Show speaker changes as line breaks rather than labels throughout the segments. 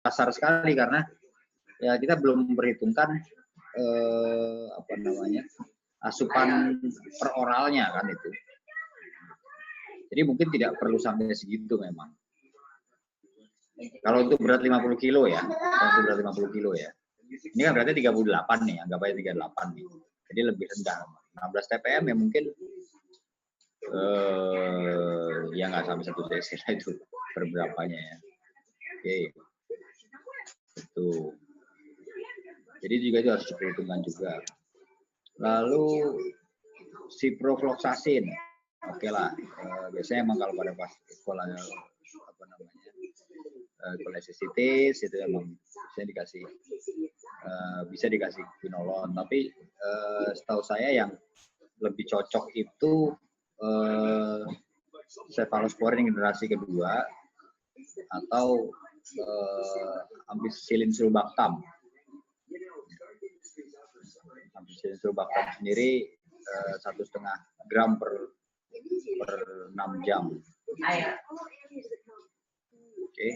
kasar sekali karena ya kita belum memperhitungkan asupan peroralnya kan itu. Jadi mungkin tidak perlu sampai segitu memang. Kalau untuk berat 50 kilo ya, untuk berat 50 kilo ya. Ini kan berarti 38 nih, anggap aja 38 nih. Jadi lebih rendah. 16 TPM ya mungkin ya nggak sampai 1 cc lah itu berberapanya ya. Oke. Itu. Jadi juga itu harus diperhitungkan juga. Lalu ciprofloxacin. Oke lah. Biasanya emang kalau pada pas sekolah kolesitis itu emang bisa dikasih quinolone, tapi setahu saya yang lebih cocok itu cephalosporin generasi kedua atau ampicillin sulbactam. Ampicillin sulbactam sendiri 1,5 gram per 6 jam. Oke.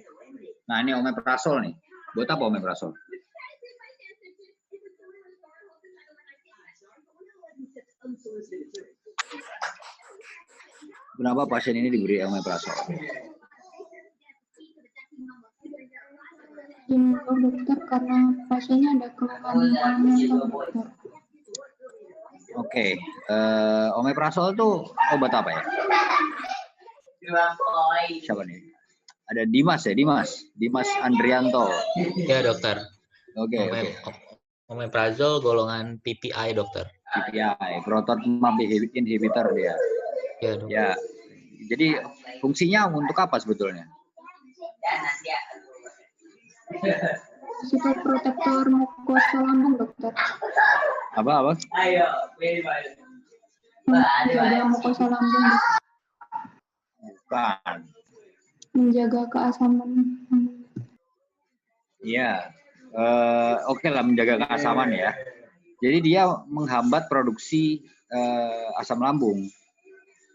Nah ini omeprazol nih. Buat apa omeprazol? Kenapa pasien ini diberi omeprazol?
Dokter, karena pasiennya ada keluhan dokter.
Oke, omeprazol itu obat apa ya? Siapa nih? Ada Dimas ya, Dimas Andrianto.
Ya dokter.
Oke.
Omeprazol golongan PPI dokter.
PPI, proton pump inhibitor dia.
Ya dokter.
Ya. Jadi fungsinya untuk apa sebetulnya?
Sebagai protektor mukosa lambung dokter.
Apa?
Menjaga mukosa lambung.
Bukan.
Menjaga keasaman.
Iya. Oke lah, menjaga keasaman ya. Jadi dia menghambat produksi asam lambung,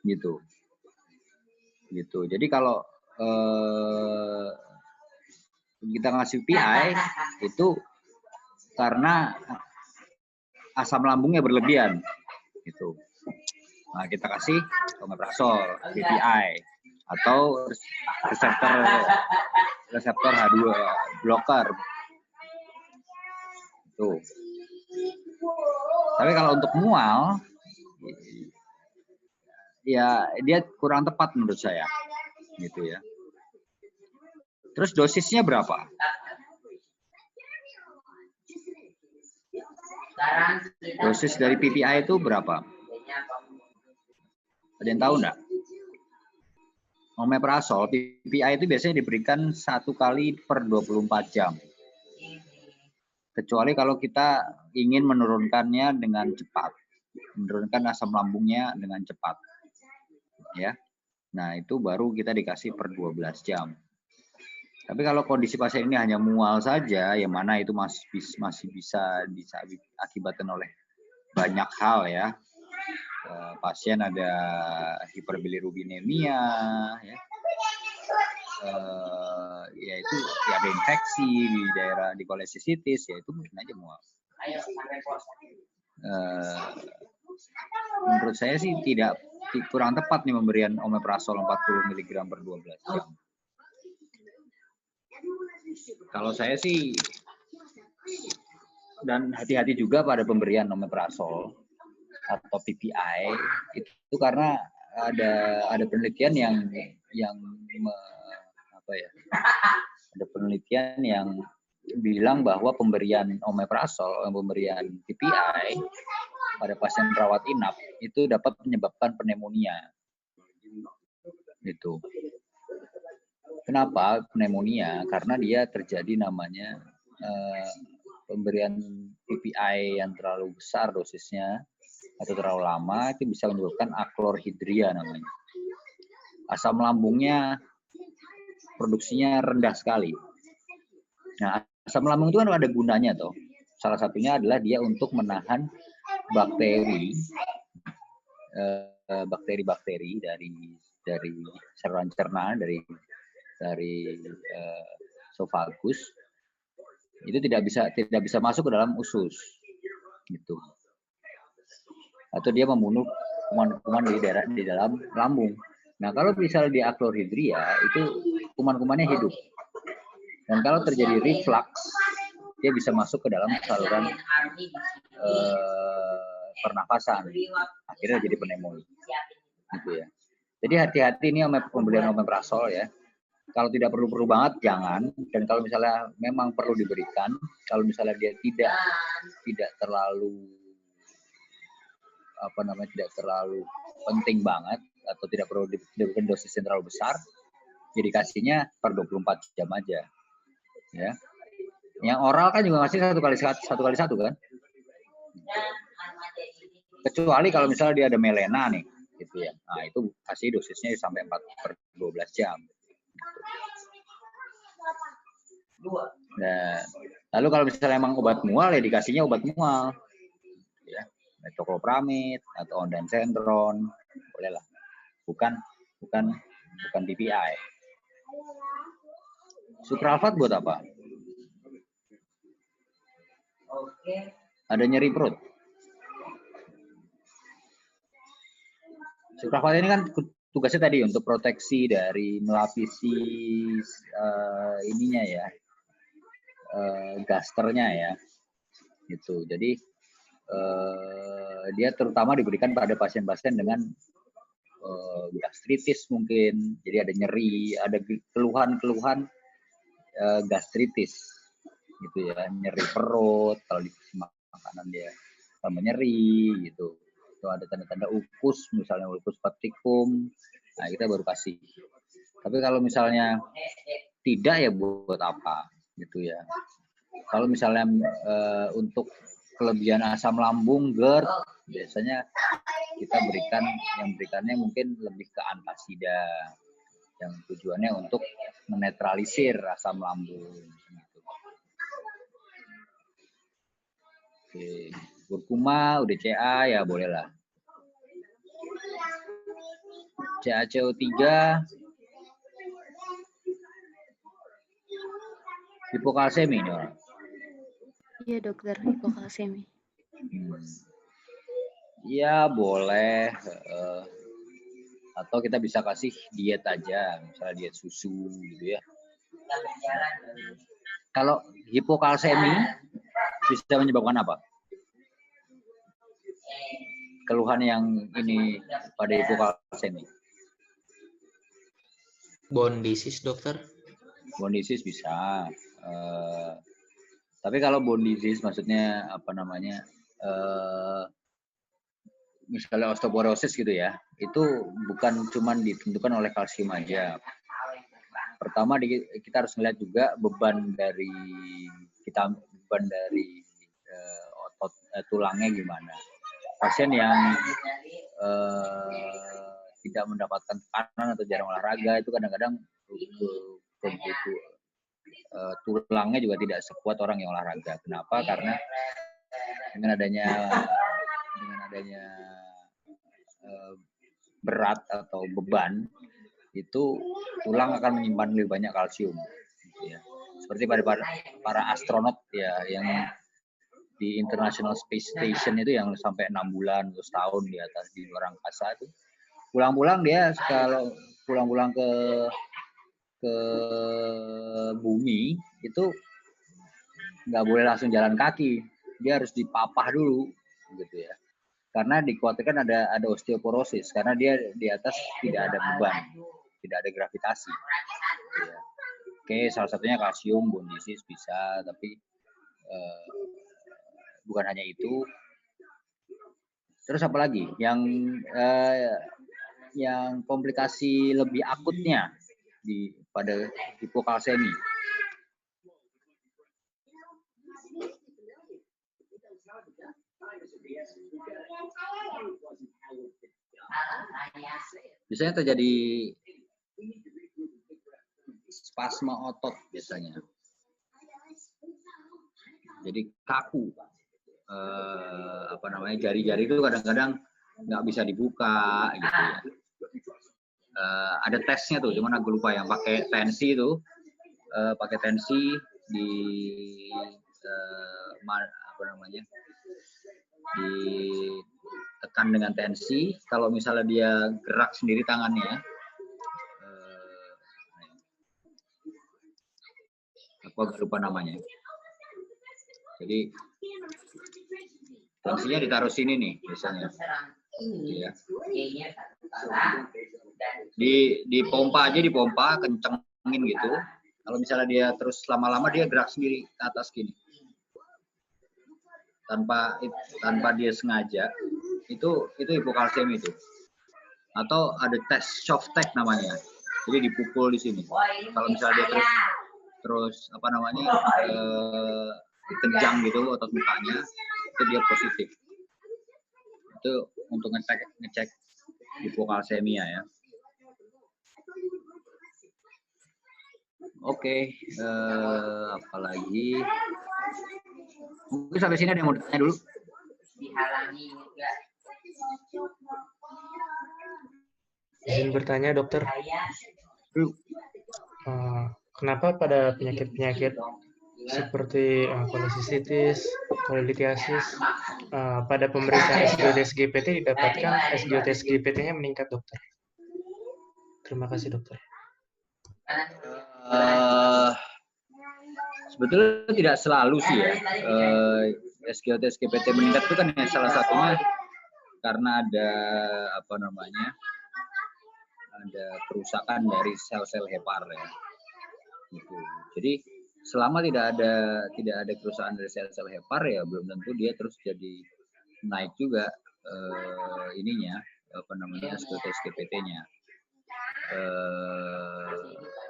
gitu. Jadi kalau kita ngasih PI itu karena asam lambungnya berlebihan, gitu. Nah kita kasih omeprazol, PPI atau reseptor H2 blocker. Tuh. Tapi kalau untuk mual, ya dia kurang tepat menurut saya, gitu ya. Terus dosisnya berapa? Dosis dari PPI itu berapa? Ada yang tahu enggak? Omeprazol, PPI itu biasanya diberikan 1 kali per 24 jam. Kecuali kalau kita ingin menurunkannya dengan cepat. Menurunkan asam lambungnya dengan cepat. Ya. Nah, itu baru kita dikasih per 12 jam. Tapi kalau kondisi pasien ini hanya mual saja, yang mana itu masih bisa diakibatkan oleh banyak hal ya. Pasien ada hiperbilirubinemia, ya. Yaitu ya ada infeksi di kolesitis, ya itu mungkin aja mual. Menurut saya sih kurang tepat nih pemberian omeprazol 40 mg per 12 jam. Kalau saya sih, dan hati-hati juga pada pemberian omeprazol atau PPI itu karena ada penelitian ada penelitian yang bilang bahwa pemberian omeprazol, pemberian PPI pada pasien rawat inap itu dapat menyebabkan pneumonia. Gitu. Kenapa pneumonia? Karena dia terjadi namanya pemberian PPI yang terlalu besar dosisnya atau terlalu lama itu bisa menyebabkan aklorhidria namanya. Asam lambungnya produksinya rendah sekali. Nah, asam lambung itu kan ada gunanya toh. Salah satunya adalah dia untuk menahan bakteri-bakteri dari saluran cerna dari esophagus itu tidak bisa masuk ke dalam usus, gitu. Atau dia membunuh kuman-kuman di dalam lambung. Nah, kalau misalnya di aklohidria itu kuman-kumannya hidup. Dan kalau terjadi reflux, dia bisa masuk ke dalam saluran pernafasan. Akhirnya jadi pneumonia. Gitu ya. Jadi hati-hati ini pemberian omeprazol ya. Kalau tidak perlu banget jangan. Dan kalau misalnya memang perlu diberikan, kalau misalnya dia tidak terlalu tidak terlalu penting banget atau tidak perlu diberikan dosis yang terlalu besar, jadi dikasihnya per 24 jam aja. Ya. Yang oral kan juga ngasih satu kali satu kan? Kecuali kalau misalnya dia ada melena nih, gitu ya. Nah, itu kasih dosisnya sampai 4/12 jam. Nah, lalu kalau misalnya emang obat mual ya dikasihnya obat mual. Ya, metoclopramid atau ondansetron, boleh lah. Bukan PPI. Supralfat buat apa? Ada nyeri perut. Supralfat ini kan tugasnya tadi untuk proteksi dari melapisi ininya ya, gasternya ya, gitu. Jadi dia terutama diberikan pada pasien-pasien dengan gastritis mungkin, jadi ada nyeri, ada keluhan-keluhan gastritis, gitu ya, nyeri perut kalau dikasih makanan dia tambah nyeri, gitu. Itu ada tanda-tanda ukus, misalnya ukus petrikum, nah kita baru kasih. Tapi kalau misalnya tidak ya buat apa, gitu ya. Kalau misalnya untuk kelebihan asam lambung, GERD, biasanya kita berikannya mungkin lebih ke antasida, yang tujuannya untuk menetralisir asam lambung. Oke, kurkuma, UDCA ya bolehlah. CaCO3, hipokalsemi ini orang.
Iya dokter, hipokalsemi.
Ya boleh, atau kita bisa kasih diet aja, misalnya diet susu gitu ya. Kalau hipokalsemi bisa menyebabkan apa? Keluhan yang ini pada hipokalsemi.
Bone disease dokter?
Bone disease bisa. Tapi kalau bone disease maksudnya misalnya osteoporosis gitu ya, itu bukan cuma ditentukan oleh kalsium aja. Pertama kita harus melihat juga beban dari otot tulangnya gimana. Pasien yang tidak mendapatkan tekanan atau jarang olahraga itu kadang-kadang tulangnya juga tidak sekuat orang yang olahraga. Kenapa? Karena dengan adanya berat atau beban itu tulang akan menyimpan lebih banyak kalsium, gitu ya. Seperti pada para astronot ya yang di International Space Station itu yang sampai 6 bulan atau setahun di atas di luar angkasa itu, pulang-pulang dia kalau pulang-pulang ke bumi itu nggak boleh langsung jalan kaki, dia harus dipapah dulu, gitu ya. Karena dikhawatirkan ada osteoporosis karena dia di atas tidak ada beban, tidak ada gravitasi. Ya. Oke, salah satunya kalsium, bone disease bisa, tapi bukan hanya itu. Terus apa lagi? Yang komplikasi lebih akutnya pada hipokalsemi. Biasanya terjadi spasme otot biasanya. Jadi kaku. Jari-jari itu kadang-kadang nggak bisa dibuka gitu ya. Ada tesnya tuh, cuman aku lupa yang pakai tensi itu, pakai tensi ditekan dengan tensi. Kalau misalnya dia gerak sendiri tangannya, aku agak lupa namanya. Jadi tensinya ditaruh sini nih biasanya. Ya. Dipompa aja, dipompa kencengin gitu. Kalau misalnya dia terus lama-lama dia gerak sendiri ke atas gini. Tanpa dia sengaja, itu hipokalsemi itu. Atau ada tes soft tag namanya. Jadi dipukul di sini. Kalau misalnya dia terus apa namanya kejang gitu otot mukanya, itu dia positif. Itu untuk ngecek hipokalsemia ya. Oke, apalagi mungkin sampai sini ada yang mau ditanya dulu.
Izin bertanya dokter, kenapa pada penyakit-penyakit seperti kolesisitis, kolelitiasis, pada pemeriksaan SGOT SGPT didapatkan SGOT SGPT-nya meningkat dokter? Terima kasih dokter.
Sebetulnya tidak selalu sih ya. SGOT SGPT meningkat itu kan salah satunya karena ada apa namanya, ada kerusakan dari sel-sel hepar ya. Gitu. Jadi selama tidak ada kerusakan dari sel-sel hepar ya belum tentu dia terus jadi naik juga ininya apa namanya SGOT SGPT-nya.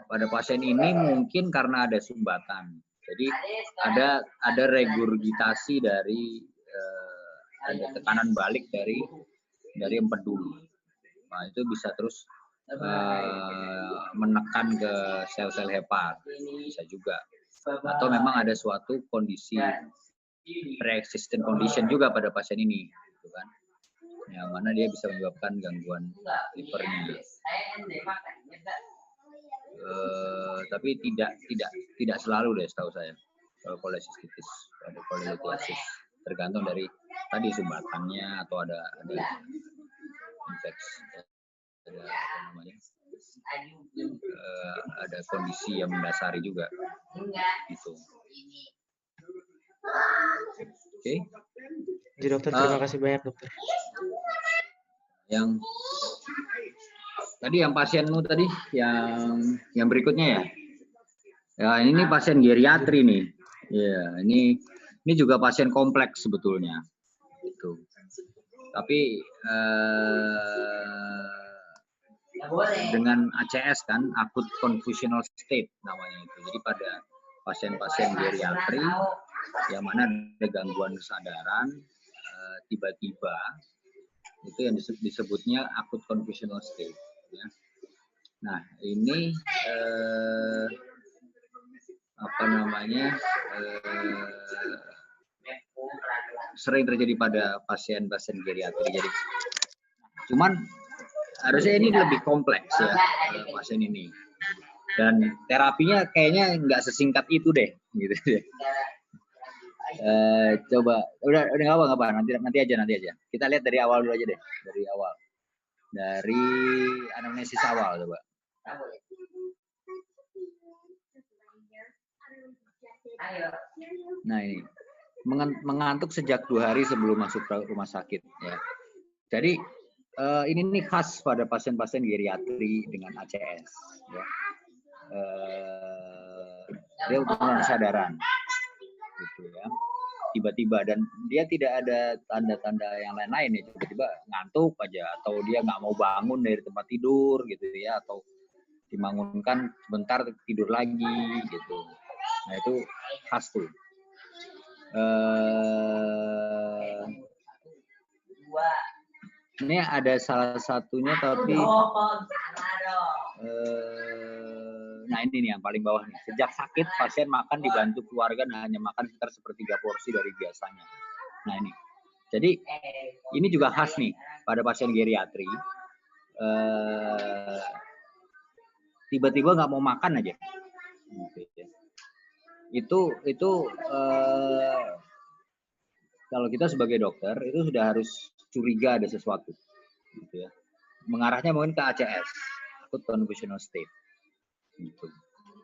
Pada pasien ini mungkin karena ada sumbatan, jadi ada regurgitasi dari ada tekanan balik dari empedu. Nah itu bisa terus menekan ke sel-sel hepar, bisa juga. Atau memang ada suatu kondisi pre-existing condition juga pada pasien ini, gitu kan? Yang mana dia bisa menyebabkan gangguan livernya. Tapi tidak selalu deh setahu saya kalau kolesistitis, ada kolelitiasis, tergantung dari tadi sumbatannya atau ada infeksi, ada apa namanya, ada kondisi yang mendasari juga, gitu. Oke.
Jadi dokter terima kasih banyak dokter.
Yang tadi yang pasienmu tadi yang berikutnya ya. Ya ini pasien geriatri nih. Ya, ini juga pasien kompleks sebetulnya. Gitu. Tapi dengan ACS kan, acute confusional state namanya itu. Jadi pada pasien-pasien geriatri yang mana ada gangguan kesadaran tiba-tiba, itu yang disebutnya acute confusional state. Ya. Nah ini apa namanya sering terjadi pada pasien-pasien geriatri. Jadi, cuman harusnya ini lebih kompleks ya pasien ini. Dan terapinya kayaknya nggak sesingkat itu deh, gitu deh. Coba, udah nggak apa, nanti aja. Kita lihat dari awal dulu aja deh, dari anamnesis awal coba. Nah ini mengantuk sejak 2 hari sebelum masuk ke rumah sakit ya. Jadi ini nih khas pada pasien-pasien geriatri dengan ACS ya. Dia penurunan kesadaran gitu ya, tiba-tiba, dan dia tidak ada tanda-tanda yang lain-lain ya, tiba-tiba ngantuk aja, atau dia nggak mau bangun dari tempat tidur gitu ya, atau dibangunkan sebentar tidur lagi gitu. Nah itu khas tuh. Ini ada salah satunya tapi nah ini nih yang paling bawah nih. Sejak sakit pasien makan dibantu keluarga dan hanya makan sekitar 1/3 porsi dari biasanya. Nah ini. Jadi ini juga khas nih pada pasien geriatri. Tiba-tiba nggak mau makan aja. Itu kalau kita sebagai dokter itu sudah harus curiga ada sesuatu, gitu ya. Mengarahnya mungkin ke ACS, acute convulsional state. Gitu.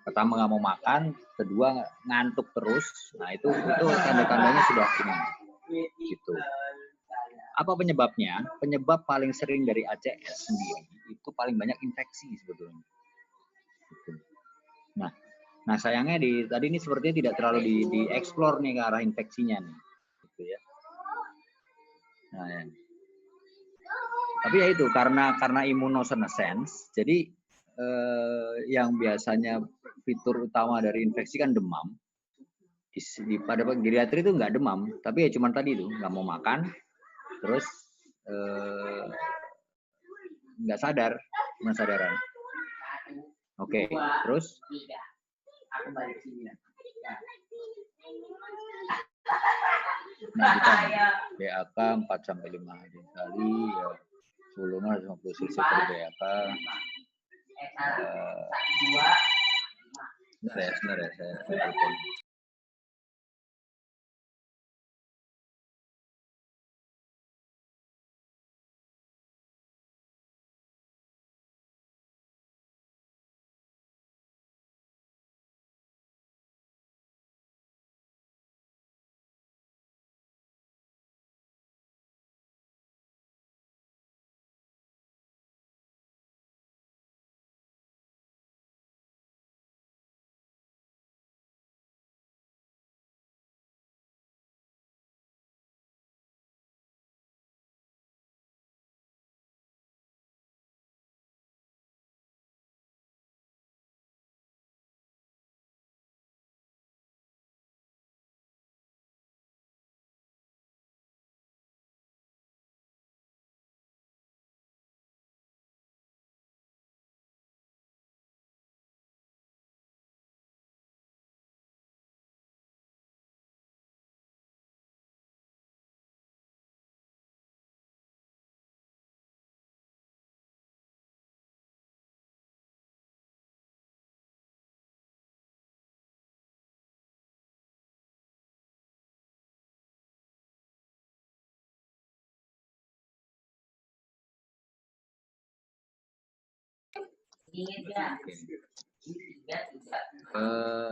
Pertama nggak mau makan, kedua ngantuk terus. Nah itu tanda-tandanya sudah ini. Gitu. Apa penyebabnya? Penyebab paling sering dari ACS sendiri itu paling banyak infeksi sebetulnya. Gitu. Nah sayangnya tadi ini sepertinya tidak terlalu dieksplor nih ke arah infeksinya nih. Gitu ya. Nah, ya. Tapi ya itu karena immunosenescence, jadi yang biasanya fitur utama dari infeksi kan demam. Pada geriatri itu nggak demam, tapi ya cuma tadi itu nggak mau makan, terus nggak sadar, sadaran. Oke, terus nah kita BAK 4 sampai 5 hari sekali ya, volume 50 cc per BAK. Sebentar ya saya telepon.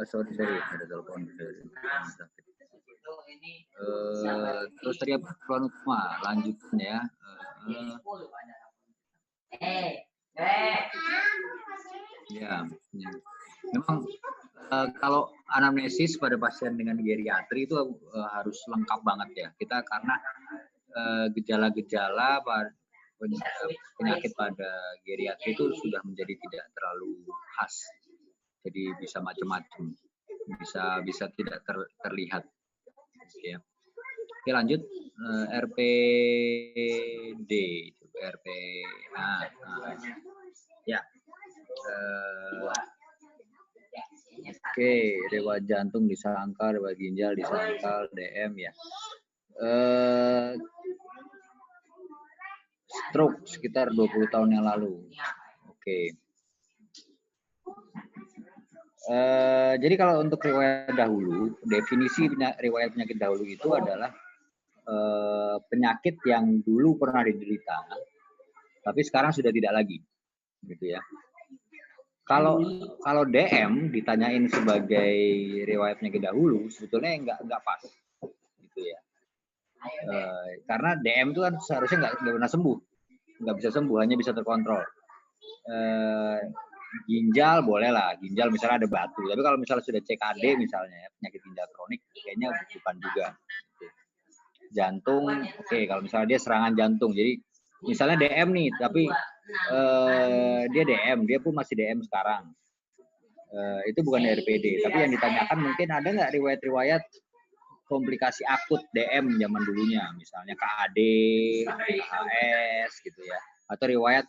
Sorry ada telepon dari sakit. Terus tadi apa? Keluhan utama, lanjutkan ya. Ya. Memang kalau anamnesis pada pasien dengan geriatri itu harus lengkap banget ya. Kita karena gejala-gejala penyakit pada geriatri itu sudah menjadi tidak terlalu khas. Jadi bisa macam-macam, bisa tidak terlihat. Ya. Oke lanjut, RPD, RP, ya. Oke, riwayat jantung disangkal, riwayat ginjal disangkal, DM ya. Stroke sekitar 20 tahun yang lalu. Oke. Jadi kalau untuk riwayat dahulu, definisi riwayat penyakit dahulu itu adalah penyakit yang dulu pernah diderita, tapi sekarang sudah tidak lagi, gitu ya. Kalau DM ditanyain sebagai riwayat penyakit dahulu, sebetulnya nggak pas, gitu ya. Karena DM itu kan seharusnya nggak pernah sembuh, nggak bisa sembuh, hanya bisa terkontrol. Ginjal boleh lah, ginjal misalnya ada batu, tapi kalau misalnya sudah CKD misalnya ya, penyakit ginjal kronik, kayaknya bukan juga. Jantung, oke, kalau misalnya dia serangan jantung, jadi misalnya DM nih, tapi dia DM, dia pun masih DM sekarang, itu bukan RPD, tapi yang ditanyakan mungkin ada nggak riwayat-riwayat komplikasi akut DM zaman dulunya, misalnya KAD, KHS gitu ya, atau riwayat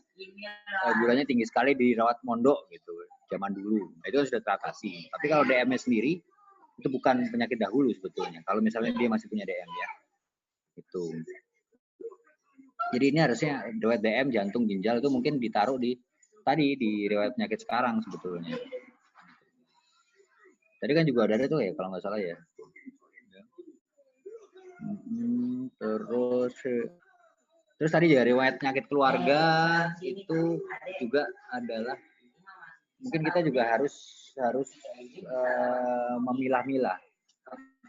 gulanya tinggi sekali dirawat mondok gitu zaman dulu. Nah, itu sudah teratasi. Tapi kalau DM-nya sendiri itu bukan penyakit dahulu sebetulnya. Kalau misalnya dia masih punya DM ya. Itu. Jadi ini harusnya riwayat DM jantung ginjal itu mungkin ditaruh di riwayat penyakit sekarang sebetulnya. Tadi kan juga ada tuh ya kalau nggak salah ya. Terus Terus tadi juga riwayat penyakit keluarga itu juga adalah mungkin kita juga harus memilah-milah.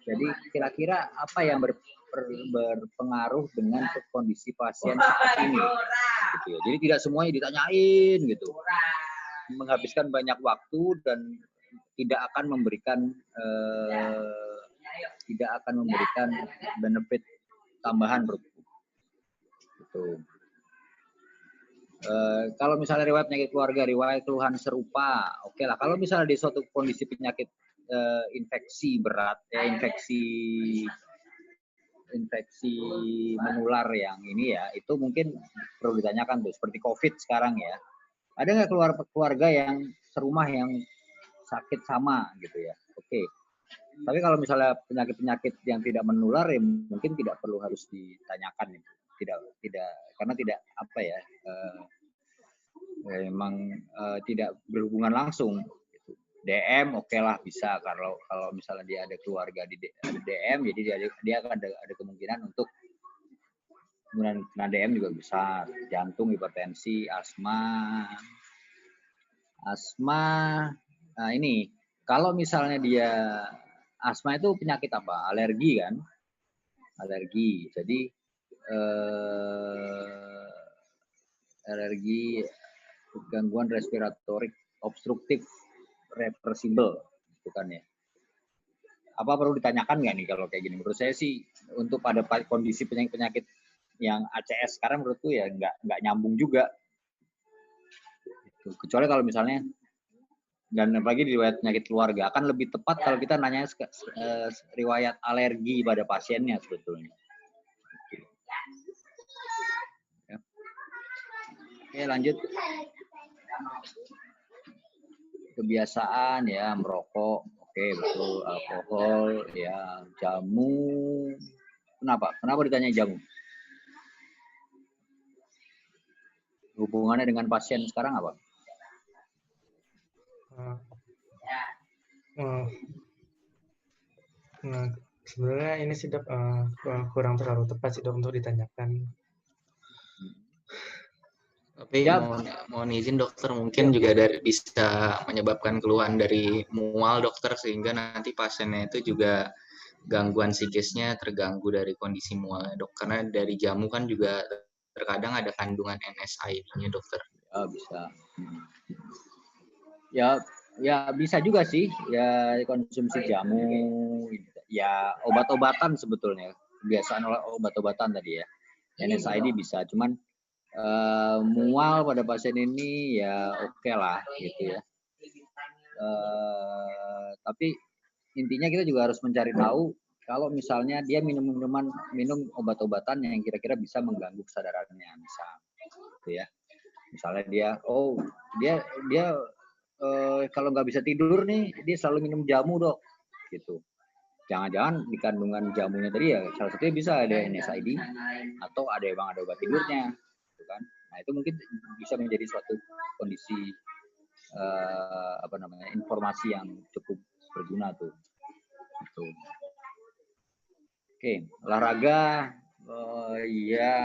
Jadi kira-kira apa yang berpengaruh dengan kondisi pasien saat ini, gitu ya. Jadi tidak semuanya ditanyain gitu, menghabiskan banyak waktu dan tidak akan memberikan benefit tambahan menurutku. Gitu. Kalau misalnya riwayat penyakit keluarga, riwayat keluhan serupa, oke lah. Kalau misalnya di suatu kondisi penyakit infeksi berat, ya infeksi menular yang ini ya, itu mungkin perlu ditanyakan tuh, seperti COVID sekarang ya. Ada nggak keluarga yang serumah yang sakit sama gitu ya? Oke. Tapi kalau misalnya penyakit-penyakit yang tidak menular ya mungkin tidak perlu harus ditanyakan itu. Tidak karena tidak apa ya, memang tidak berhubungan langsung. DM oke lah bisa kalau misalnya dia ada keluarga di DM, jadi dia akan ada kemungkinan untuk kena DM juga besar. Jantung, hipertensi, asma. Nah ini kalau misalnya dia asma itu penyakit apa? Alergi kan? Alergi. Jadi alergi, gangguan respiratorik obstruktif reversible, itu kan ya. Apa perlu ditanyakan nggak nih kalau kayak gini? Menurut saya sih untuk pada kondisi penyakit yang ACS sekarang menurutku ya nggak nyambung juga. Kecuali kalau misalnya, dan apalagi di riwayat penyakit keluarga, akan lebih tepat kalau kita nanya riwayat alergi pada pasiennya sebetulnya. Oke, lanjut. Kebiasaan ya, merokok, oke betul, alkohol, ya, jamu. Kenapa ditanya jamu? Hubungannya dengan pasien sekarang apa?
Sebenarnya ini sih Dok, kurang terlalu tepat sih Dok untuk ditanyakan.
Tapi mohon izin dokter, mungkin juga bisa menyebabkan keluhan dari mual dokter, sehingga nanti pasiennya itu juga gangguan psikisnya terganggu dari kondisi mual dok, karena dari jamu kan juga terkadang ada kandungan NSAID-nya dokter.
Bisa. Ya bisa juga sih, ya konsumsi jamu, ya obat-obatan sebetulnya, kebiasaan obat-obatan tadi ya. NSAID bisa, cuman mual pada pasien ini ya oke lah gitu ya. Tapi intinya kita juga harus mencari tahu kalau misalnya dia minum obat-obatan yang kira-kira bisa mengganggu kesadarannya, misal gitu ya. Misalnya dia kalau nggak bisa tidur nih, dia selalu minum jamu dok, gitu. Jangan-jangan di kandungan jamunya tadi ya salah satunya bisa ada NSAID atau ada obat tidurnya, gitu kan. Nah itu mungkin bisa menjadi suatu kondisi informasi yang cukup berguna tuh. Gitu. Oke, olahraga, ya.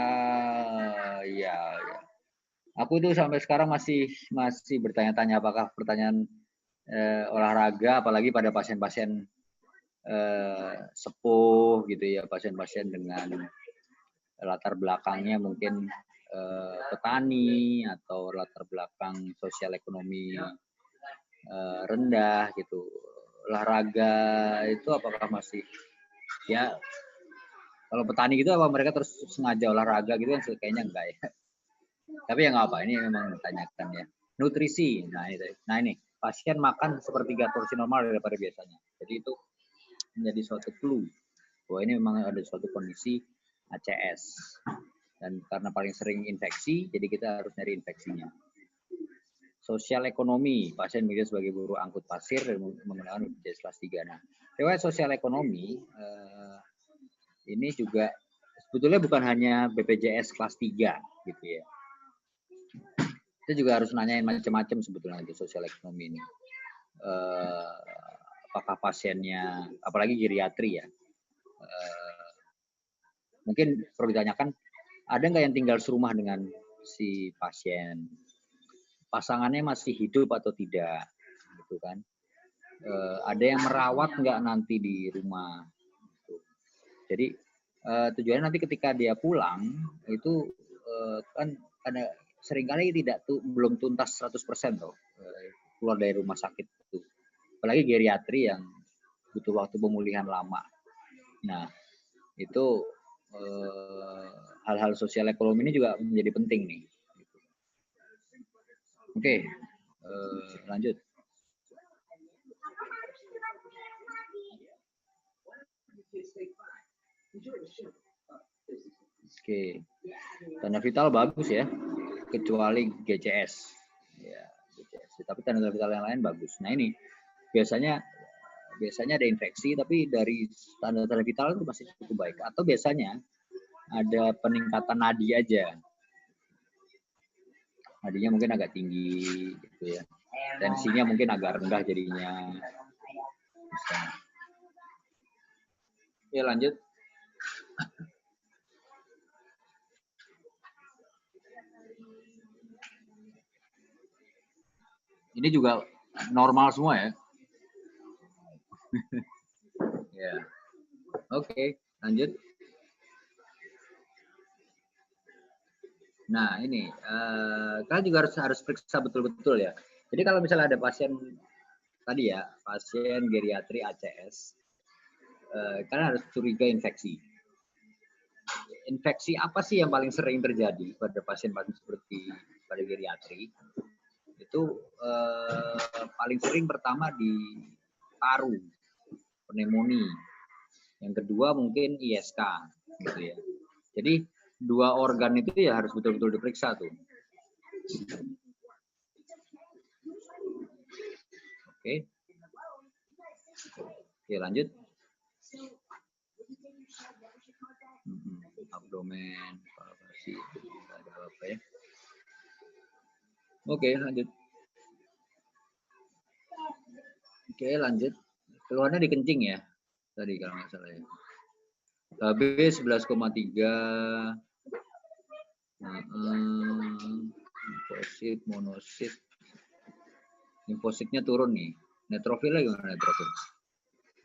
Aku itu sampai sekarang masih bertanya-tanya apakah pertanyaan olahraga, apalagi pada pasien-pasien sepuh gitu ya, pasien-pasien dengan latar belakangnya mungkin petani atau latar belakang sosial ekonomi rendah gitu. Olahraga itu apakah masih ya, kalau petani gitu apa mereka terus sengaja olahraga gitu kan, kayaknya enggak ya. Tapi ya nggak apa, ini memang ditanyakan ya. Nutrisi, nah ini pasien makan sepertiga porsi normal daripada biasanya. Jadi itu menjadi suatu clue bahwa ini memang ada suatu kondisi ACS. Dan karena paling sering infeksi, jadi kita harus nyari infeksinya. Sosial ekonomi, pasien bekerja sebagai buruh angkut pasir dan menggunakan BPJS kelas 3. Nah, riwayat sosial ekonomi ini juga sebetulnya bukan hanya BPJS kelas 3 gitu ya. Kita juga harus nanyain macam-macam sebetulnya itu sosial ekonomi ini. Apakah pasiennya, apalagi geriatri ya, mungkin perlu ditanyakan ada nggak yang tinggal serumah dengan si pasien, pasangannya masih hidup atau tidak, gitu kan? Ada yang merawat nggak nanti di rumah? Gitu. Jadi tujuannya nanti ketika dia pulang itu kan ada seringkali belum tuntas 100% loh keluar dari rumah sakit itu. Apalagi geriatri yang butuh waktu pemulihan lama. Nah, itu hal-hal sosial ekonomi ini juga menjadi penting nih. Oke, lanjut. Oke, tanda vital bagus ya, kecuali GCS. Ya, GCS. Tapi tanda vital yang lain bagus. Nah ini biasanya ada infeksi, tapi dari tanda-tanda vital itu masih cukup baik. Atau biasanya ada peningkatan nadi aja. Nadinya mungkin agak tinggi, gitu ya. Tensinya mungkin agak rendah jadinya. Bisa. Ya lanjut. Ini juga normal semua ya. Ya. Oke, lanjut. Nah, ini kalian juga harus periksa betul-betul ya. Jadi kalau misalnya ada pasien tadi ya, pasien geriatri ACS, kalian harus curiga infeksi. Infeksi apa sih yang paling sering terjadi pada pasien-pasien seperti pada geriatri? Itu paling sering pertama di paru, pneumonia. Yang kedua mungkin ISK, gitu ya. Jadi 2 organ itu ya harus betul-betul diperiksa tuh. Oke. Oke, lanjut. Abdomen, palpasi, tidak ada apa ya. Oke, lanjut. Oke, lanjut. Keluarnya dikencing ya. Tadi kalau nggak salah ya. KB 11,3. Limfosit, monosit. Limfositnya turun nih. Neutrofilnya gimana neutrofil?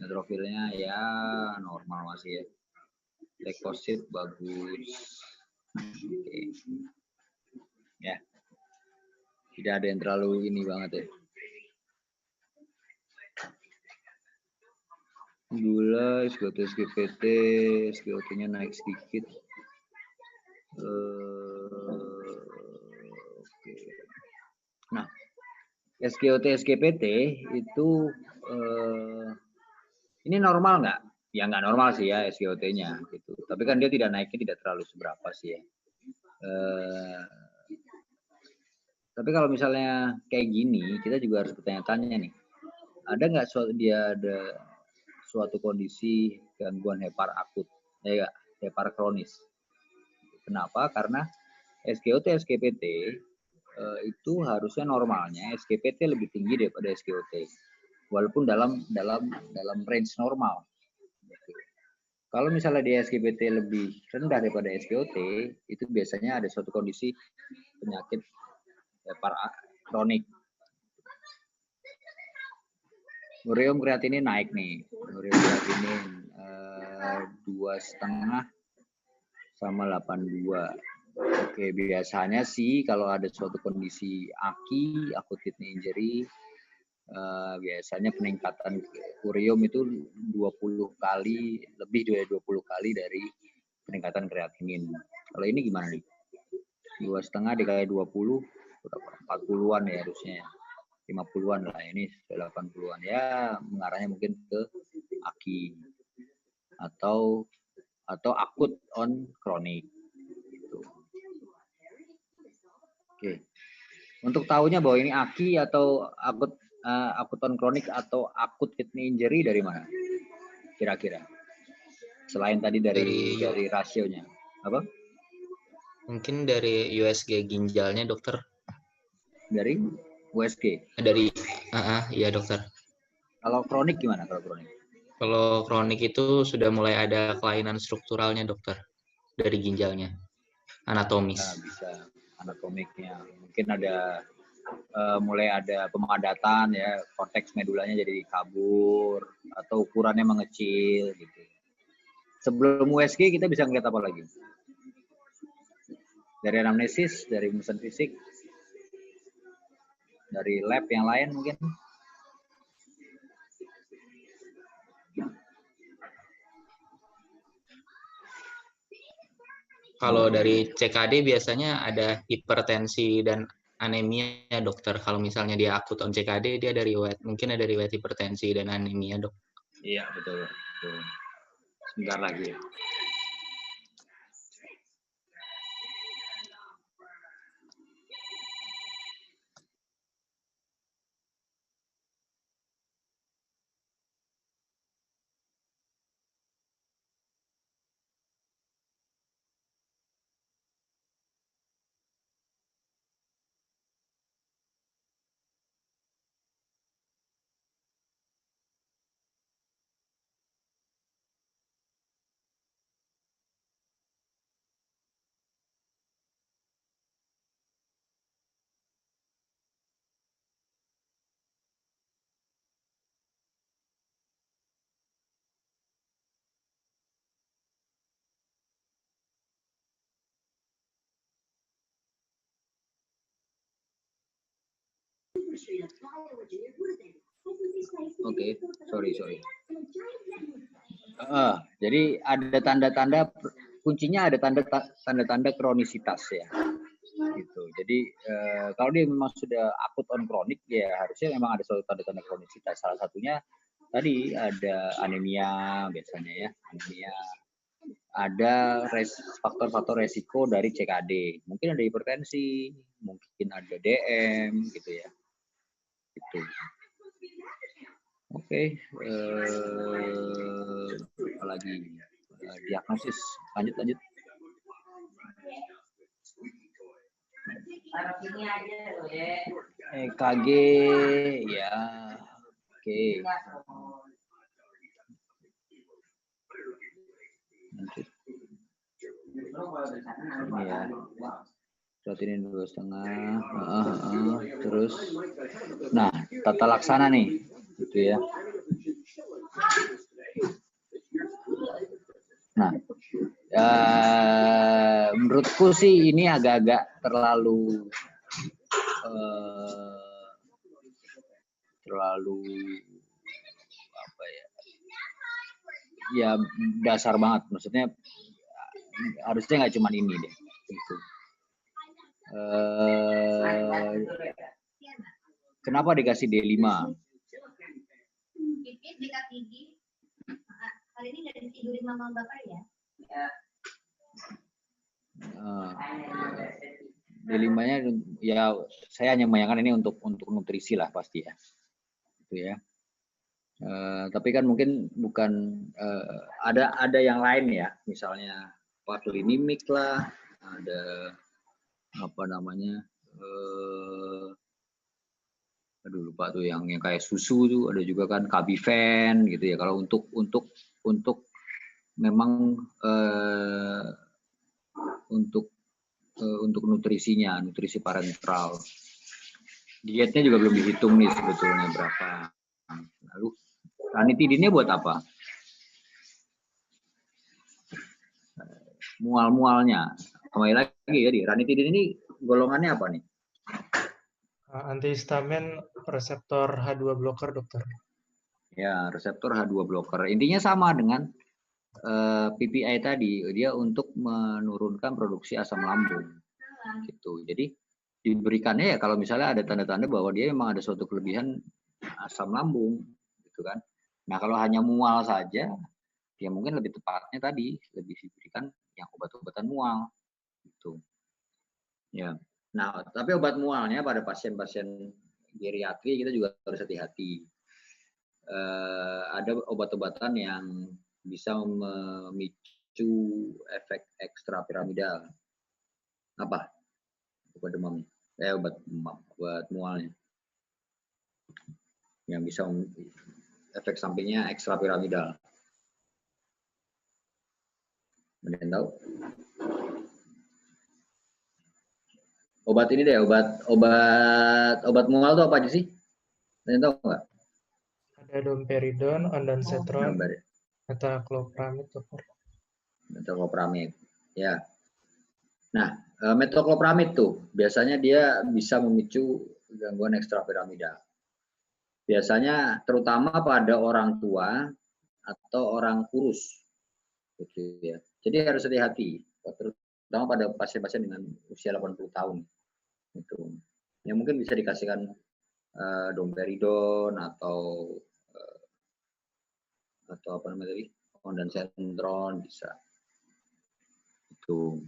Neutrofilnya ya normal masih ya. Leukosit bagus. Oke. Ya. Tidak ada yang terlalu ini banget ya. Gula, SGOT, SGPT, SGOT-nya naik sedikit. Oke. Nah, SGOT, SGPT itu ini normal nggak? Ya nggak normal sih ya SGOT-nya gitu. Tapi kan dia tidak terlalu seberapa sih ya. Tapi kalau misalnya kayak gini, kita juga harus bertanya-tanya nih. Ada nggak dia ada suatu kondisi gangguan hepar akut, hepar kronis? Kenapa? Karena SGOT, SGPT itu harusnya normalnya SGPT lebih tinggi daripada SGOT, walaupun dalam range normal. Kalau misalnya dia SGPT lebih rendah daripada SGOT, itu biasanya ada suatu kondisi penyakit hepar kronik. Ureum kreatinin naik nih. Ureum kreatinin 2,5 sama 82. Oke, biasanya sih kalau ada suatu kondisi AKI, acute kidney injury, biasanya peningkatan ureum itu 20 kali, lebih dari 20 kali dari peningkatan kreatinin. Kalau ini gimana nih? 2,5 dikali 20, 40-an ya harusnya. 50-an lah, ini 80-an ya, mengarahnya mungkin ke AKI atau akut on kronik. Gitu. Oke. Untuk tahunya bahwa ini AKI atau akut on kronik atau akut kidney injury dari mana? Kira-kira. Selain tadi dari rasionya. Apa?
Mungkin dari USG ginjalnya, dokter.
Dari USG?
Iya, dokter.
Kalau kronik gimana kalau kronik?
Kalau kronik itu sudah mulai ada kelainan strukturalnya, dokter, dari ginjalnya. anatomis.
Nah, bisa anatomiknya. Mungkin ada mulai ada pemadatan ya, korteks medulanya jadi kabur atau ukurannya mengecil gitu. Sebelum USG kita bisa ngeliat apa lagi? Dari anamnesis, dari mesin fisik, dari lab yang lain mungkin.
Kalau dari CKD biasanya ada hipertensi dan anemia, dokter. Kalau misalnya dia akut on CKD, dia ada riwayat, mungkin ada riwayat hipertensi dan anemia, dok.
Iya, betul. Betul. Sebentar lagi. Oke, sorry. Jadi ada tanda-tanda, kuncinya ada tanda-tanda kronisitas ya. Gitu. Jadi kalau dia memang sudah akut on kronik ya harusnya memang ada suatu tanda-tanda kronisitas. Salah satunya tadi ada anemia biasanya ya, anemia. Ada faktor-faktor resiko dari CKD. Mungkin ada hipertensi, mungkin ada DM gitu ya. Itu. Oke, apalagi diagnosis, lanjut. EKG ya, oke. Lanjut. Ini ya, protein 2,5. Terus, nah tata laksana nih, gitu ya. Nah, menurutku sih ini agak-agak terlalu apa ya? Ya dasar banget, maksudnya harusnya nggak cuma ini deh. Gitu. Kenapa dikasih D5? Kali ini nggak ditidurin mama bapak ya? D5-nya ya saya hanya membayangkan ini untuk nutrisi lah pasti ya. Gitu ya. Tapi kan mungkin bukan ada yang lain ya, misalnya parlinimik lah, ada apa namanya? Aduh lupa tuh yang kayak susu tuh, ada juga kan Kabiven gitu ya. Kalau untuk memang untuk nutrisinya, nutrisi parenteral. Dietnya juga belum dihitung nih sebetulnya berapa. Lalu ranitidinnya buat apa? Mual-mualnya. Kembali lagi ya, ranitidin ini golongannya apa nih?
Antihistamin reseptor H2 blocker, dokter.
Ya, reseptor H2 blocker. Intinya sama dengan PPI tadi, dia untuk menurunkan produksi asam lambung. Gitu. Jadi diberikannya ya kalau misalnya ada tanda-tanda bahwa dia memang ada suatu kelebihan asam lambung, gitu kan. Nah, kalau hanya mual saja, ya mungkin lebih tepatnya tadi lebih diberikan yang obat-obatan mual, gitu. Ya. Nah, tapi obat mualnya pada pasien-pasien geriatri kita juga harus hati-hati. Ada obat-obatan yang bisa memicu efek ekstrapiramidal. Apa? Obat demam. Obat mualnya. Yang bisa efek sampingnya ekstrapiramidal. Ada yang tahu? Obat ini deh, obat mual tuh apa aja sih? Kalian tahu nggak?
Ada domperidon, ondansetron,
Gambar
metoclopramid, dokter.
metoclopramid. Ya. Nah, metoclopramid tuh biasanya dia bisa memicu gangguan ekstrapiramidal. Biasanya terutama pada orang tua atau orang kurus, gitu ya. Jadi harus hati-hati, terutama pada pasien-pasien dengan usia 80 tahun. Itu. Yang mungkin bisa dikasihkan domperidon atau apa namanya tadi, ondansetron bisa. Itu.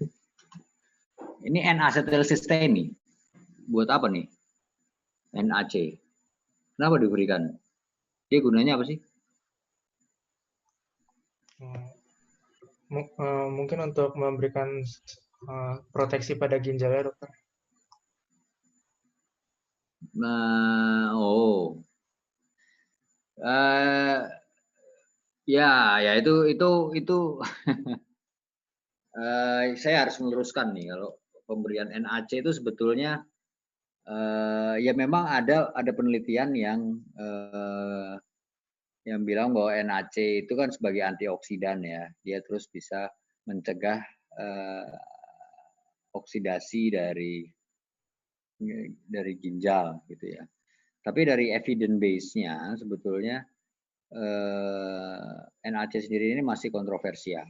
Ini N-asetilsistein nih. Buat apa nih? NAC. Kenapa diberikan? Dia gunanya apa sih?
Mungkin untuk memberikan proteksi pada ginjalnya, dokter.
Ya itu saya harus meluruskan nih kalau pemberian NAC itu sebetulnya ya memang ada penelitian yang bilang bahwa NAC itu kan sebagai antioksidan ya, dia terus bisa mencegah oksidasi dari ginjal gitu ya. Tapi dari evidence base-nya sebetulnya NAC sendiri ini masih kontroversial.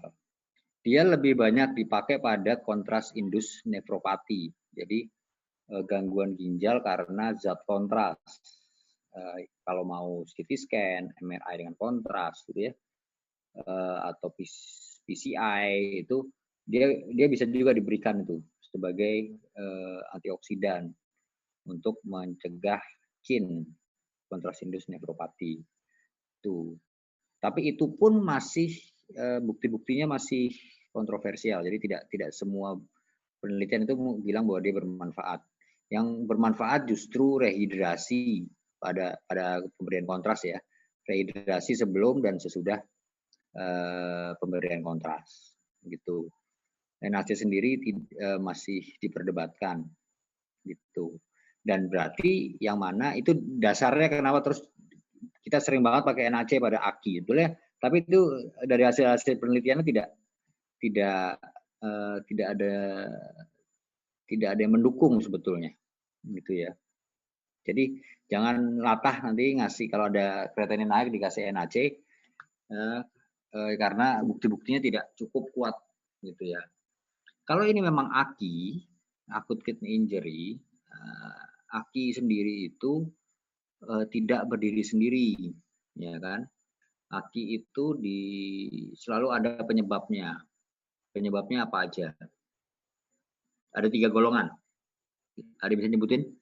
Dia lebih banyak dipakai pada kontras indus nefropati. Jadi gangguan ginjal karena zat kontras. Kalau mau CT scan, MRI dengan kontras gitu ya. Atau PCI itu dia bisa juga diberikan itu sebagai antioksidan untuk mencegah KIN, kontras indus nefropati. Itu. Tapi itu pun masih bukti-buktinya masih kontroversial. Jadi tidak semua penelitian itu bilang bahwa dia bermanfaat. Yang bermanfaat justru rehidrasi pada pemberian kontras ya. Rehidrasi sebelum dan sesudah pemberian kontras gitu. NAC sendiri masih diperdebatkan gitu. Dan berarti yang mana itu dasarnya kenapa terus kita sering banget pakai NAC pada AKI, betul ya? Tapi itu dari hasil penelitiannya tidak ada yang mendukung sebetulnya, gitu ya. Jadi jangan latah nanti ngasih kalau ada kreatinin naik dikasih NAC karena bukti-buktinya tidak cukup kuat, gitu ya. Kalau ini memang AKI, acute kidney injury, AKI sendiri itu tidak berdiri sendiri, ya kan? AKI itu selalu ada penyebabnya. Penyebabnya apa aja? Ada 3 golongan. Ada bisa nyebutin?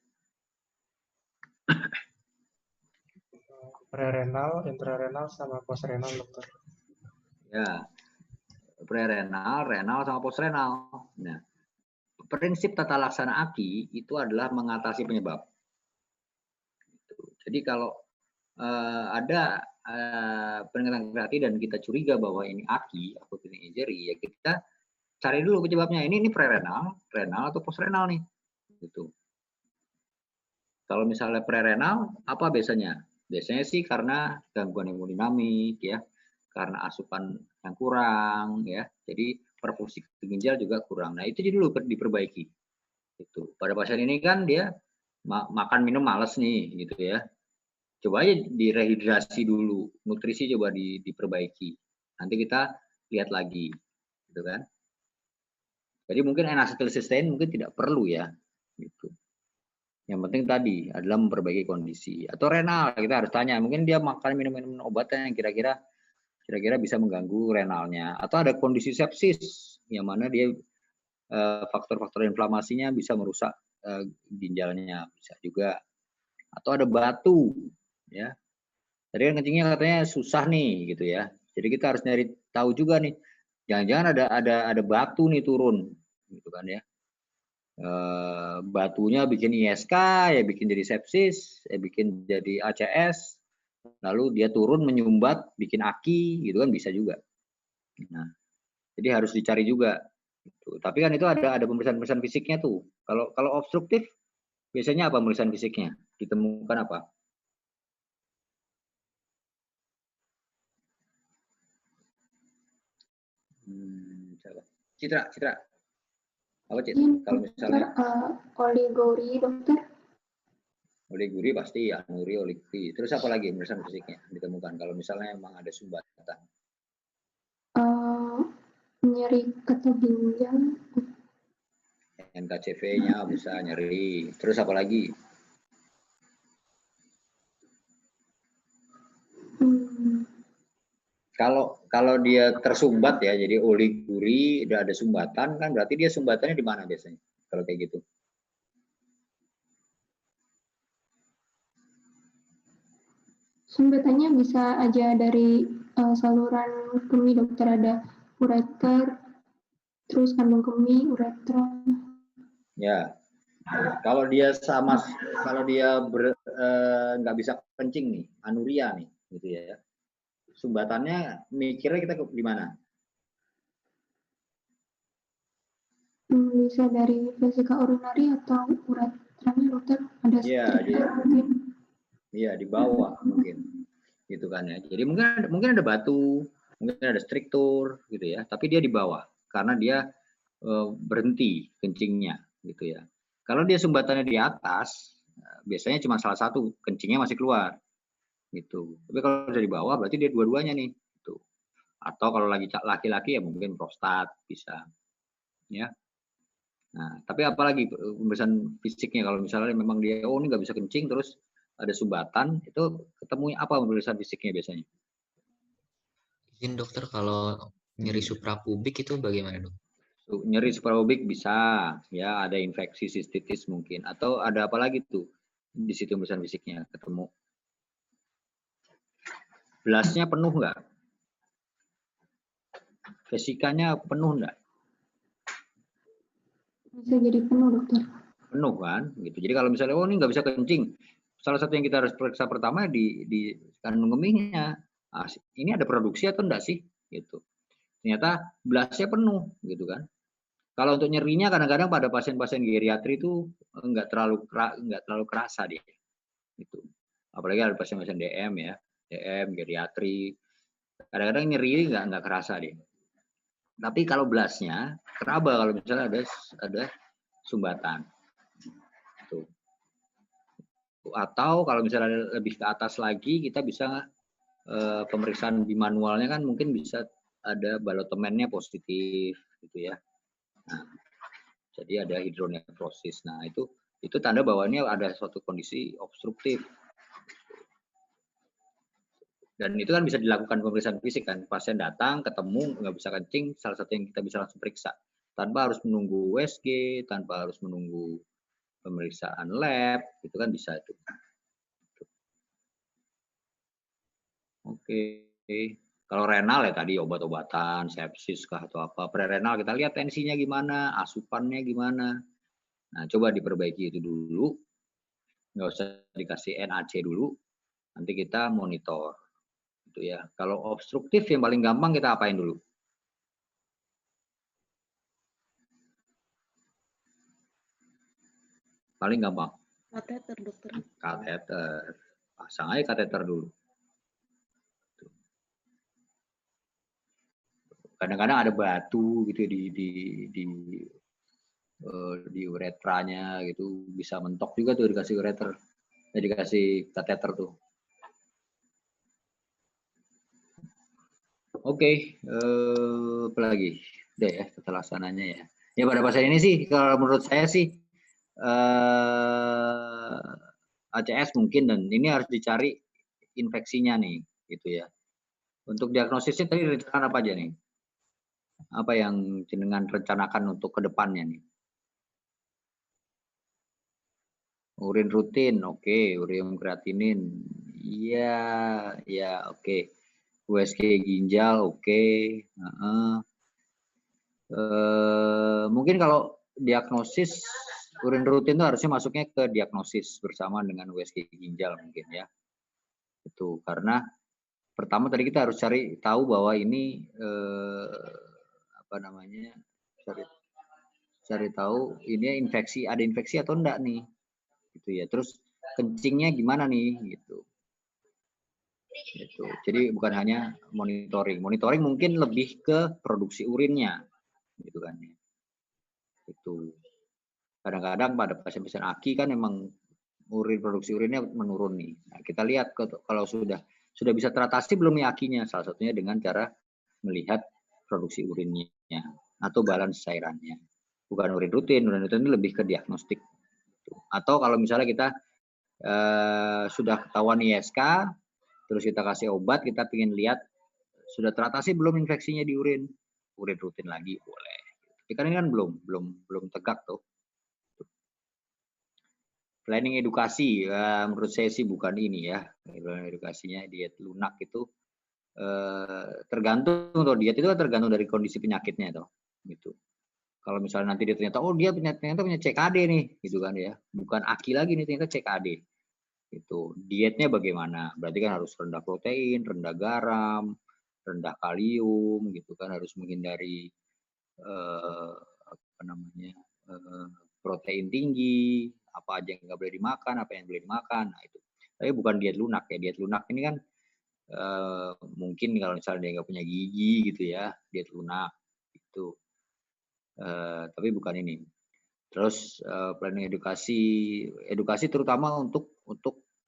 Prerenal, intrarenal, sama postrenal, dokter.
Ya, prerenal, renal, sama postrenal. Nah, prinsip tata laksana AKI itu adalah mengatasi penyebab. Jadi kalau ada peningkatan kreatin dan kita curiga bahwa ini AKI, acute kidney injury, ya kita cari dulu penyebabnya. Ini prerenal, renal atau postrenal nih. Gitu. Kalau misalnya prerenal, apa biasanya? Biasanya sih karena gangguan hemodinamik ya, karena asupan yang kurang ya. Jadi perfusi ginjal juga kurang. Nah, itu dulu diperbaiki. Itu. Pada pasien ini kan dia makan minum males nih gitu ya. Coba aja direhidrasi dulu, nutrisi coba diperbaiki. Nanti kita lihat lagi, gitu kan? Jadi mungkin N-asetilsistein mungkin tidak perlu ya, gitu. Yang penting tadi adalah memperbaiki kondisi. Atau renal, kita harus tanya, mungkin dia makan minum obat yang kira-kira bisa mengganggu renalnya. Atau ada kondisi sepsis, yang mana dia faktor-faktor inflamasinya bisa merusak ginjalnya, bisa juga. Atau ada batu, ya. Tadi kan kencingnya katanya susah nih, gitu ya. Jadi kita harus nyari tahu juga nih, jangan-jangan ada batu nih turun, gitu kan ya. Batunya bikin ISK, ya bikin jadi sepsis, ya bikin jadi ACS, lalu dia turun menyumbat, bikin AKI, gitu kan bisa juga. Nah, jadi harus dicari juga, Gitu. Tapi kan itu ada pemeriksaan fisiknya tuh. Kalau obstruktif biasanya apa pemeriksaan fisiknya? Ditemukan apa? Coba. Citra. Apa Citra?
Ini
Kalau
dokter,
misalnya
oliguri dokter.
oliguri pasti anuri, oliguri. Terus apa lagi pemeriksaan fisiknya ditemukan? Kalau misalnya memang ada sumbatan.
Nyeri ketah ginjal.
NKCV-nya bisa nyeri. Terus apa lagi? Kalau dia tersumbat ya, jadi oliguri, udah ada sumbatan kan, berarti dia sumbatannya di mana biasanya? Kalau kayak gitu.
Sumbatannya bisa aja dari saluran kemih dokter, ada ureter, terus kandung kemih, uretra.
Ya, kalau dia nggak bisa kencing nih, anuria nih, gitu ya. Sumbatannya mikirnya kita di mana?
Bisa dari vesika urinari atau uretranya dokter, ada striktur mungkin.
Iya, di bawah mungkin. Gitu kan ya. Jadi mungkin ada batu, mungkin ada struktur gitu ya, tapi dia di bawah karena dia berhenti kencingnya gitu ya. Kalau dia sumbatannya di atas, biasanya cuma salah satu, kencingnya masih keluar gitu. Tapi kalau dari bawah berarti dia dua-duanya nih gitu. Atau kalau lagi laki-laki ya mungkin prostat bisa ya. Nah, tapi apalagi pemeriksaan fisiknya kalau misalnya memang dia ini nggak bisa kencing terus ada sumbatan, itu ketemunya apa pemeriksaan fisiknya biasanya?
Izin dokter, kalau nyeri suprapubik itu bagaimana dok?
Nyeri suprapubik bisa, ya ada infeksi sistitis mungkin, atau ada apa lagi tuh di situ pemeriksaan fisiknya ketemu? Belasnya penuh nggak? Vesikanya penuh nggak?
Bisa jadi penuh dokter.
Penuh kan, gitu. Jadi kalau misalnya ini nggak bisa kencing, salah satu yang kita harus periksa pertama di kandung kemihnya. Nah, ini ada produksi atau enggak sih? Gitu. Ternyata belasnya penuh, gitu kan. Kalau untuk nyerinya kadang-kadang pada pasien-pasien geriatri itu nggak terlalu kerasa dia, gitu. Apalagi ada pasien-pasien DM ya, DM geriatri, kadang-kadang nyeri nggak kerasa dia. Tapi kalau belasnya keraba kalau misalnya ada sumbatan. Tuh. Atau kalau misalnya lebih ke atas lagi kita bisa pemeriksaan bimanualnya kan mungkin bisa ada balotemennya positif gitu ya. Nah, jadi ada hidronefrosis. Nah, itu tanda bahwa ini ada suatu kondisi obstruktif. Dan itu kan bisa dilakukan pemeriksaan fisik kan. Pasien datang, ketemu, nggak bisa kencing, salah satu yang kita bisa langsung periksa. Tanpa harus menunggu USG, tanpa harus menunggu pemeriksaan lab, itu kan bisa itu. Oke. Kalau renal ya tadi obat-obatan, sepsis kah atau apa. Prerenal kita lihat tensinya gimana, asupannya gimana. Nah, coba diperbaiki itu dulu. Nggak usah dikasih NAC dulu. Nanti kita monitor. Gitu ya. Kalau obstruktif yang paling gampang kita apain dulu? Paling gampang.
Kateter dokter.
Kateter. Pasang aja kateter dulu. Kadang-kadang ada batu gitu di uretranya gitu, bisa mentok juga tuh dikasih ureter, dikasih kateter tuh. Oke, apa lagi? Udah ya ketelaksananya ya. Ya pada pasien ini sih kalau menurut saya sih ACS mungkin, dan ini harus dicari infeksinya nih gitu ya. Untuk diagnosisnya tadi rencana apa aja nih? Apa yang jenengan rencanakan untuk kedepannya nih? Urin rutin, oke. Urium kreatinin, iya, ya oke. USG ginjal, oke. Mungkin kalau diagnosis urin rutin itu harusnya masuknya ke diagnosis bersama dengan USG ginjal mungkin ya. Itu karena pertama tadi kita harus cari tahu bahwa ini apa namanya cari tahu ini infeksi, ada infeksi atau enggak nih, gitu ya. Terus kencingnya gimana nih, gitu. Jadi bukan hanya monitoring. Monitoring mungkin lebih ke produksi urinnya, gitu kan. Itu kadang-kadang pada pasien-pasien AKI kan memang produksi urinnya menurun nih. Nah, kita lihat kalau sudah bisa teratasi belum nih AKI-nya, salah satunya dengan cara melihat produksi urinnya atau balance cairannya. Bukan urin rutin ini lebih ke diagnostik. Atau kalau misalnya kita sudah ketahuan ISK, terus kita kasih obat, kita ingin lihat sudah teratasi belum infeksinya di urin rutin lagi boleh. Tapi kan ini kan belum tegak tuh. Planning edukasi, menurut saya sih bukan ini ya. Planning edukasinya diet lunak itu tergantung tuh, diet itu kan tergantung dari kondisi penyakitnya tuh, gitu. Kalau misalnya nanti dia ternyata dia ternyata punya CKD nih, gitu kan ya. Bukan AKI lagi nih, ternyata CKD. Itu dietnya bagaimana? Berarti kan harus rendah protein, rendah garam, rendah kalium, gitu kan, harus menghindari protein tinggi, apa aja yang nggak boleh dimakan, apa yang boleh dimakan. Nah, itu. Tapi bukan diet lunak ya. Diet lunak ini kan mungkin kalau misalnya dia nggak punya gigi gitu ya, diet lunak itu. Tapi bukan ini. Terus planning edukasi terutama untuk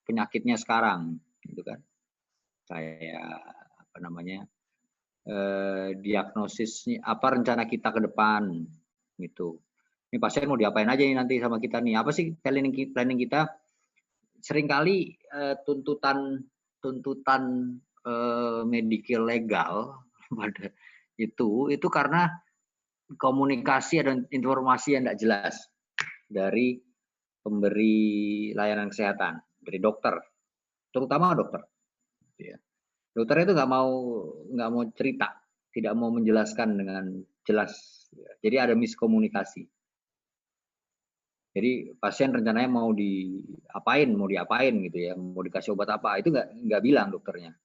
penyakitnya sekarang, gitu kan. Kayak diagnosisnya, apa rencana kita ke depan, gitu. Ini pasien mau diapain aja nih nanti sama kita nih? Apa sih planning kita? Seringkali tuntutan medical legal pada itu karena komunikasi dan informasi yang tidak jelas dari pemberi layanan kesehatan, dari dokter, terutama dokter. Dokter itu nggak mau cerita, tidak mau menjelaskan dengan jelas. Jadi ada miskomunikasi. Jadi pasien rencananya mau diapain gitu ya, mau dikasih obat apa, itu nggak bilang dokternya.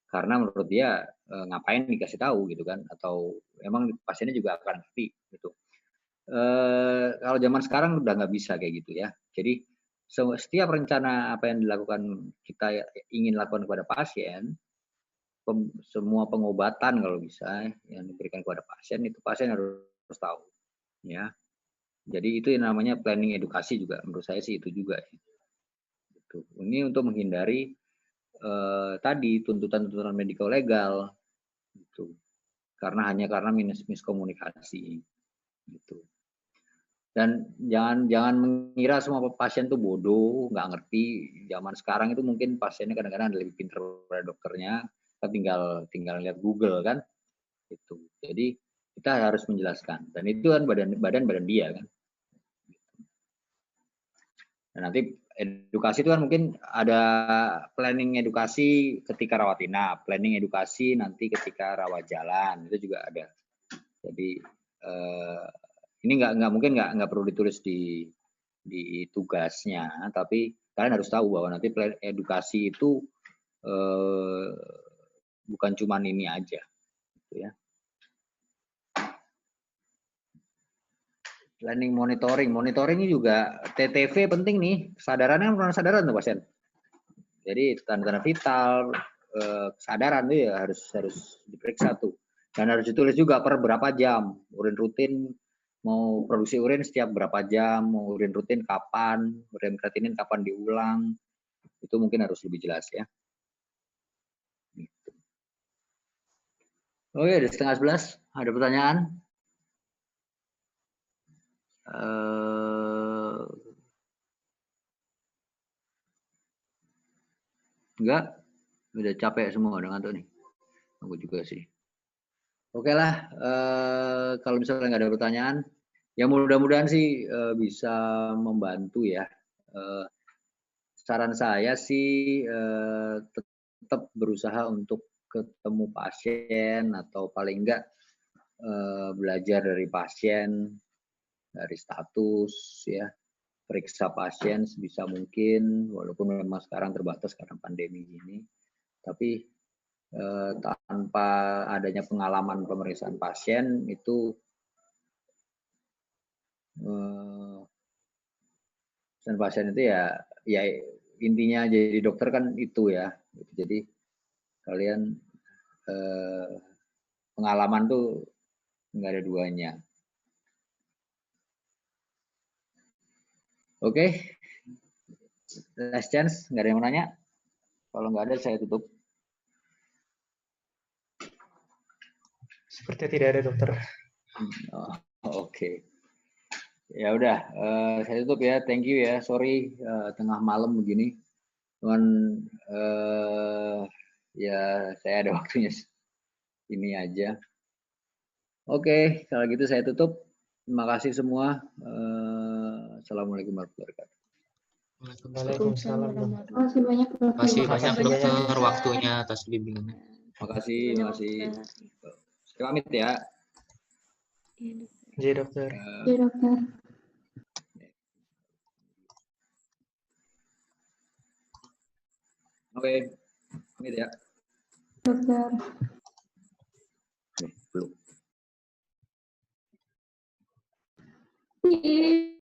Karena menurut dia ngapain dikasih tahu gitu kan, atau emang pasiennya juga akan ngerti gitu. Kalau zaman sekarang udah nggak bisa kayak gitu ya. Jadi setiap rencana apa yang kita ingin lakukan kepada pasien, semua pengobatan kalau bisa yang diberikan kepada pasien, itu pasien harus tahu ya. Jadi itu yang namanya planning edukasi juga, menurut saya sih itu juga. Gitu. Ini untuk menghindari tadi tuntutan medical legal, gitu. Karena miskomunikasi, gitu. Dan jangan mengira semua pasien tuh bodoh, nggak ngerti. Zaman sekarang itu mungkin pasiennya kadang-kadang lebih pintar daripada dokternya, kita tinggal lihat Google kan, gitu. Jadi kita harus menjelaskan. Dan itu kan badan dia kan. Dan nanti edukasi itu kan mungkin ada planning edukasi ketika rawat inap, planning edukasi nanti ketika rawat jalan, itu juga ada. Jadi ini mungkin nggak perlu ditulis di tugasnya, tapi kalian harus tahu bahwa nanti plan edukasi itu bukan cuma ini aja, gitu ya. Planning monitoring ini juga TTV penting nih, kesadarannya kesadaran tuh pasien. Jadi tanda-tanda vital, kesadaran tuh ya harus diperiksa tuh, dan harus ditulis juga per berapa jam. Urin rutin mau produksi urin setiap berapa jam, mau urin rutin kapan, urin kreatinin kapan diulang, itu mungkin harus lebih jelas ya. Gitu. Oh ya, udah 10:30, ada pertanyaan? Enggak, udah capek semua, udah ngantuk nih. Aku juga sih. Oke lah, kalau misalnya nggak ada pertanyaan, ya mudah-mudahan sih bisa membantu ya. Saran saya sih tetap berusaha untuk ketemu pasien atau paling enggak belajar dari pasien, dari status ya, periksa pasien sebisa mungkin, walaupun memang sekarang terbatas karena pandemi ini, tapi tanpa adanya pengalaman pemeriksaan pasien itu pasien itu ya intinya jadi dokter kan itu ya. Jadi kalian pengalaman tuh nggak ada duanya. Oke, last chance, nggak ada yang mau nanya? Kalau nggak ada saya tutup.
Seperti tidak ada dokter.
Oke. Ya udah, saya tutup ya. Thank you ya. Sorry tengah malam begini. Cuman ya saya ada waktunya ini aja. Oke, kalau gitu saya tutup. Terima kasih semua. Assalamualaikum warahmatullahi wabarakatuh.
Waalaikumsalam.
Terima kasih banyak
Terima kasih
dokter.
banyak
Terima kasih
dokter
banyak.
waktunya atas bimbingannya.
Makasih. Saya pamit ya.
Jadi dokter.
Ya dokter.
Oke, pamit ya.
Dokter.
Belum.
Iya.